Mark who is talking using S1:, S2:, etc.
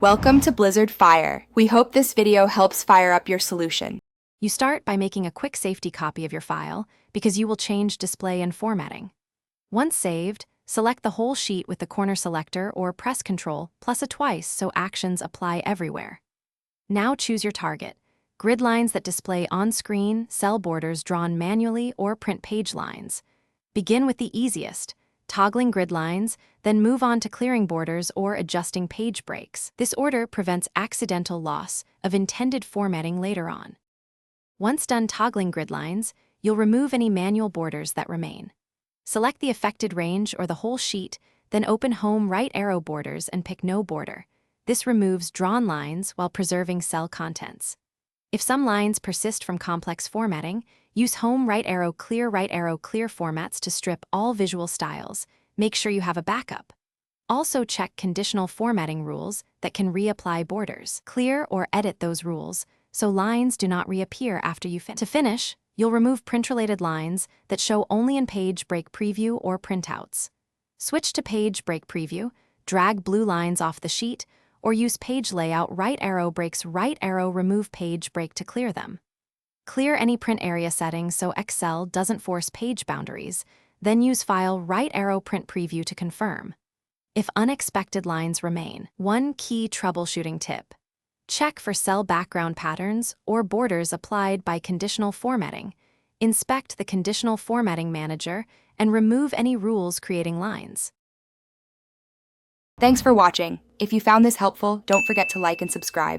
S1: Welcome to Blizzard Fire. We hope this video helps fire up your solution.
S2: You start by making a quick safety copy of your file because you will change display and formatting. Once saved, select the whole sheet with the corner selector or press Ctrl plus a twice so actions apply everywhere. Now choose your target: grid lines that display on-screen, cell borders drawn manually, or print page lines. Begin with the easiest, toggling grid lines, then move on to clearing borders or adjusting page breaks. This order prevents accidental loss of intended formatting later on. Once done toggling grid lines, you'll remove any manual borders that remain. Select the affected range or the whole sheet, then open Home right arrow borders and pick No Border. This removes drawn lines while preserving cell contents. If some lines persist from complex formatting, use Home right arrow clear formats to strip all visual styles. Make sure you have a backup. Also check conditional formatting rules that can reapply borders. Clear or edit those rules so lines do not reappear after you finish. To finish, you'll remove print-related lines that show only in page break preview or printouts. Switch to page break preview, drag blue lines off the sheet, or use page layout right arrow remove page break to clear them. Clear any print area settings so Excel doesn't force page boundaries, then use File right arrow print preview to confirm. If unexpected lines remain, one key troubleshooting tip: check for cell background patterns or borders applied by conditional formatting. Inspect the Conditional Formatting Manager and remove any rules creating lines.
S1: Thanks for watching. If you found this helpful, don't forget to like and subscribe.